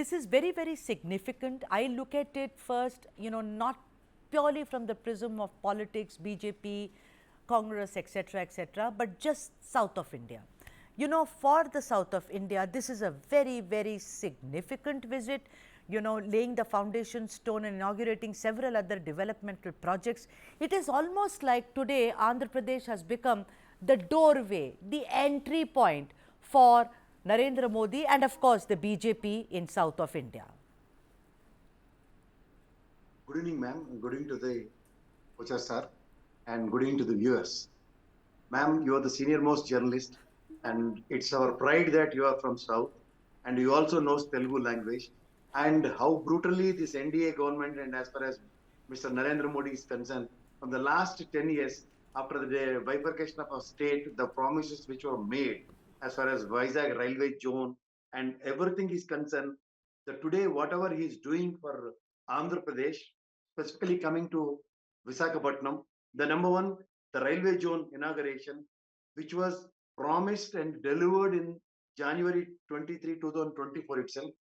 this is very, very significant. I look at it first, not purely from the prism of politics, BJP, Congress, etc., but just south of India. For the south of India, this is a very, very significant visit, laying the foundation stone and inaugurating several other developmental projects. It is almost like today Andhra Pradesh has become the doorway, the entry point for Narendra Modi and of course the BJP in south of India. Good evening, ma'am. Good evening to the Kocha sir, and good evening to the viewers. Ma'am, you are the senior most journalist, and it's our pride that you are from South, and you also know Telugu language, and how brutally this NDA government, and as far as Mr. Narendra Modi is concerned, from the last 10 years, after the bifurcation of our state, the promises which were made, as far as Vizag railway zone and everything is concerned, that today whatever he is doing for Andhra Pradesh, specifically coming to Visakhapatnam, the number one, the railway zone inauguration, which was promised and delivered in January 23, 2024 itself.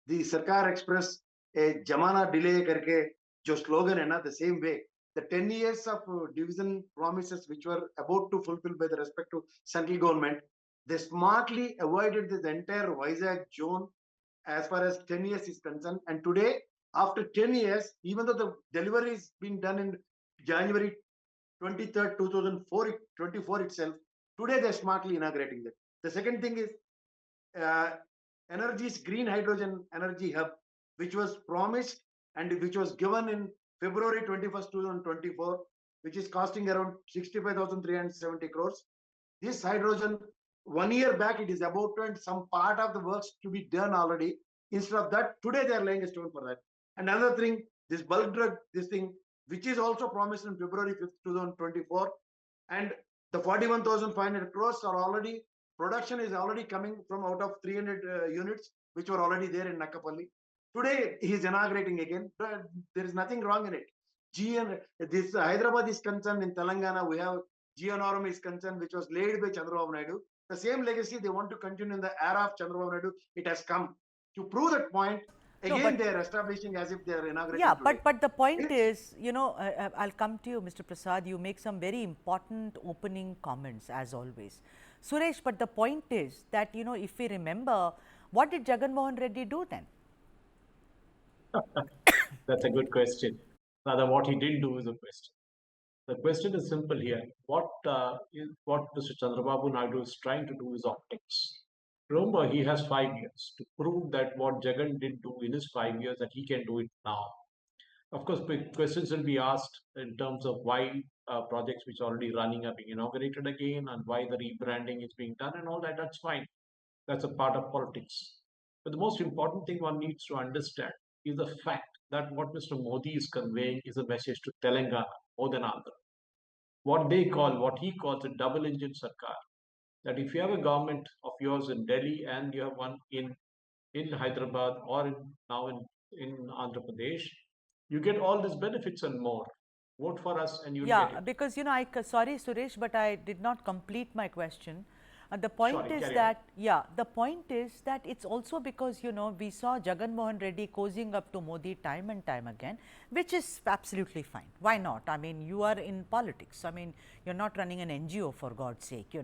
The Sarkar Express, a Jamana delay karke, jo slogan hai na, the same way. The 10 years of division promises which were about to fulfill by the respect to central government, they smartly avoided this entire Vizag zone as far as 10 years is concerned. And today, after 10 years, even though the delivery is being done in January 23rd, 2024 itself, today they're smartly inaugurating that. The second thing is Energy's green hydrogen energy hub, which was promised and which was given in February 21st, 2024, which is costing around 65,370 crores. This hydrogen, 1 year back, it is about to, and some part of the works to be done already. Instead of that, today they are laying a stone for that. And another thing, this bulk drug, this thing, which is also promised in February 5th, 2024, and the 41,500 crores are already, production is already coming from out of 300 units, which were already there in Nakapalli. Today, he is inaugurating again. There is nothing wrong in it. This Hyderabad is concerned in Telangana, we have GNRM is concerned, which was laid by Chandrababu Naidu. The same legacy they want to continue in the era of Chandrababu Naidu. It has come. To prove that point, again they are establishing as if they are inaugurating. Yeah, today. but the point is, I'll come to you, Mr. Prasad. You make some very important opening comments as always. Suresh, but the point is that, if we remember, what did Jagan Mohan Reddy do then? That's a good question. Rather, what he didn't do is a question. The question is simple here. What Mr. Chandrababu Naidu is trying to do is optics. Remember, he has 5 years to prove that what Jagan did do in his 5 years, that he can do it now. Of course, questions will be asked in terms of why projects which are already running are being inaugurated again and why the rebranding is being done and all that. That's fine. That's a part of politics. But the most important thing one needs to understand is the fact that what Mr. Modi is conveying is a message to Telangana more than Andhra. What he calls a double engine Sarkar. That if you have a government of yours in Delhi and you have one in Hyderabad or now in Andhra Pradesh, you get all these benefits and more. Vote for us and you'll get it. Because, sorry, Suresh, but I did not complete my question. The point is that, the point is that it's also because, we saw Jagan Mohan Reddy cozying up to Modi time and time again, which is absolutely fine. Why not? I mean, you are in politics. I mean, you're not running an NGO, for God's sake,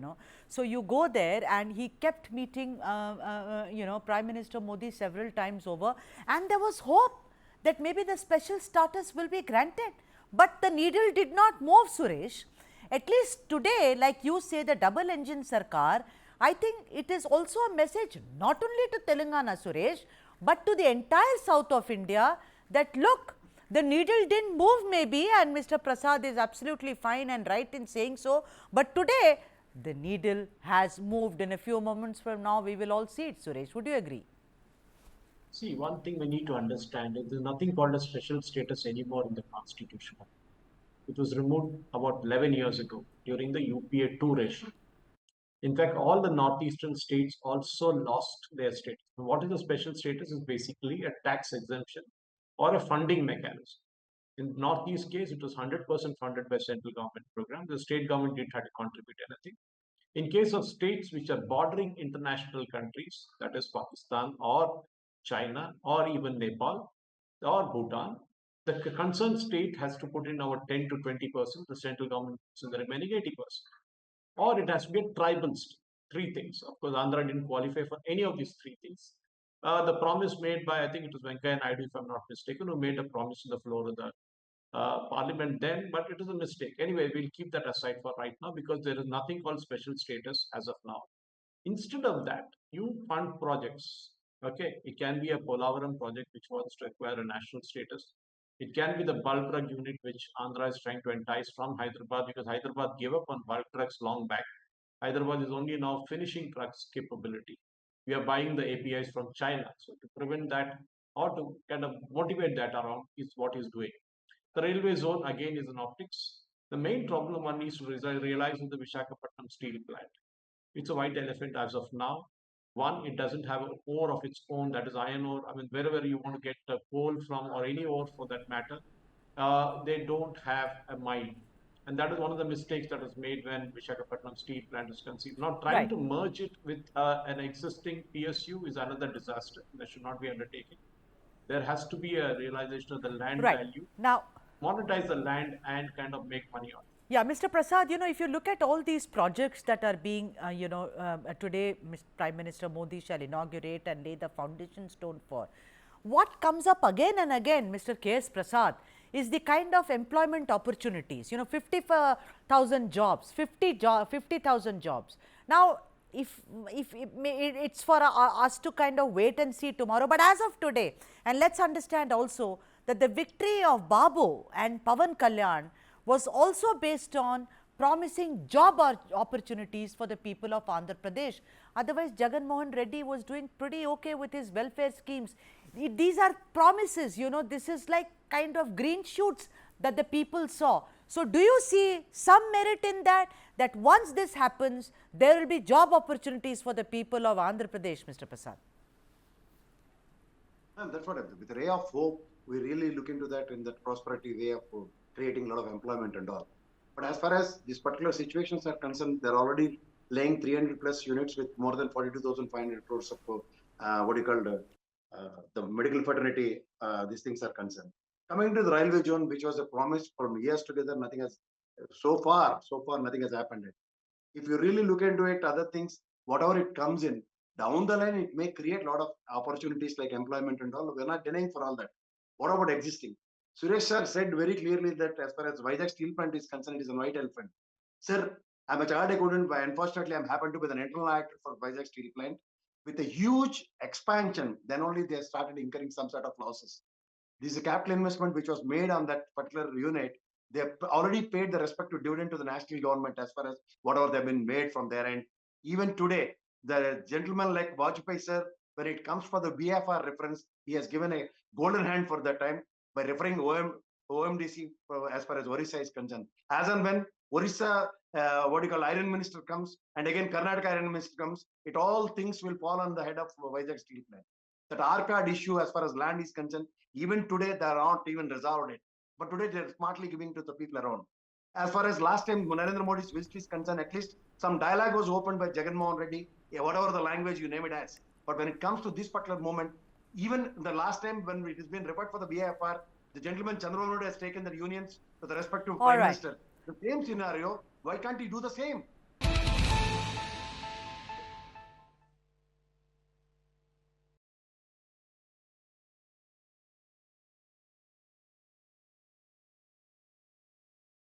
So you go there, and he kept meeting, Prime Minister Modi several times over, and there was hope that maybe the special status will be granted. But the needle did not move, Suresh. At least today, like you say, the double engine Sarkar, I think it is also a message not only to Telangana, Suresh, but to the entire south of India that look, the needle didn't move maybe, and Mr. Prasad is absolutely fine and right in saying so, but today the needle has moved. In a few moments from now, we will all see it, Suresh. Would you agree? See, one thing we need to understand is there's nothing called a special status anymore in the Constitution. It was removed about 11 years ago during the UPA 2 regime. In fact, all the northeastern states also lost their status. What is a special status? Is basically a tax exemption or a funding mechanism. In northeast case, it was 100% funded by central government program. The state government didn't have to contribute anything. In case of states which are bordering international countries, that is Pakistan or China, or even Nepal, or Bhutan, the concerned state has to put in our 10 to 20%, the central government puts in the remaining 80%. Or it has to be a tribal state. Three things. Of course, Andhra didn't qualify for any of these three things. The promise made by, I think it was Venkaiah Naidu, if I'm not mistaken, who made a promise on the floor of the parliament then, but it is a mistake. Anyway, we'll keep that aside for right now because there is nothing called special status as of now. Instead of that, you fund projects. Okay, it can be a Polavaram project which wants to acquire a national status. It can be the bulk drug unit which Andhra is trying to entice from Hyderabad because Hyderabad gave up on bulk drugs long back. Hyderabad is only now finishing drugs capability. We are buying the APIs from China. So to prevent that or to kind of motivate that around is what he's doing. The railway zone again is an optics. The main problem one needs to realize is the Visakhapatnam steel plant. It's a white elephant as of now. One, it doesn't have an ore of its own, that is iron ore. I mean, wherever you want to get coal from or any ore for that matter, they don't have a mine. And that is one of the mistakes that was made when Visakhapatnam steel plant is conceived. Now, trying Right. to merge it with an existing PSU is another disaster that should not be undertaken. There has to be a realization of the land Right. value, Now, monetize the land, and kind of make money on it. yeah, Mr. Prasad, if you look at all these projects that are being, today Prime Minister Modi shall inaugurate and lay the foundation stone for, what comes up again and again, Mr. K.S. Prasad, is the kind of employment opportunities, 50,000 jobs, 50,000 jobs. Now, if it's for us to kind of wait and see tomorrow, but as of today, and let's understand also that the victory of Babu and Pawan Kalyan was also based on promising job opportunities for the people of Andhra Pradesh. Otherwise, Jagan Mohan Reddy was doing pretty okay with his welfare schemes. These are promises, this is like kind of green shoots that the people saw. So, do you see some merit in that once this happens, there will be job opportunities for the people of Andhra Pradesh, Mr. Prasad? That's what with the ray of hope, we really look into that in that prosperity way of creating a lot of employment and all. But as far as these particular situations are concerned, they're already laying 300 plus units with more than 42,500 crores of the medical fraternity. These things are concerned. Coming to the railway zone, which was a promise from years together, nothing has so far nothing has happened. If you really look into it, other things, whatever it comes in, down the line, it may create a lot of opportunities like employment and all. We're not denying for all that. What about existing? Suresh sir said very clearly that as far as Vizag steel plant is concerned, it is a white elephant. Sir, I'm a chartered accountant, but unfortunately, I'm happened to be the internal actor for Vizag steel plant. With a huge expansion, then only they started incurring some sort of losses. This is a capital investment which was made on that particular unit. They have already paid the respective dividend to the national government as far as whatever they've been made from their end. Even today, the gentleman like Vajpayee sir, when it comes for the BFR reference, he has given a golden hand for that time by referring OMDC as far as Orissa is concerned. As and when Orissa, iron minister comes, and again Karnataka iron minister comes, it all things will fall on the head of Vizag steel plant. That R-card issue as far as land is concerned, even today they are not even resolved it. But today they are smartly giving to the people around. As far as last time Narendra Modi's visit is concerned, at least some dialogue was opened by Jagan Mohan Reddy, whatever the language you name it as. But when it comes to this particular moment, even the last time when it has been referred for the BIFR, the gentleman Chandrababu has taken the unions to the respective Prime Minister. The same scenario, why can't he do the same?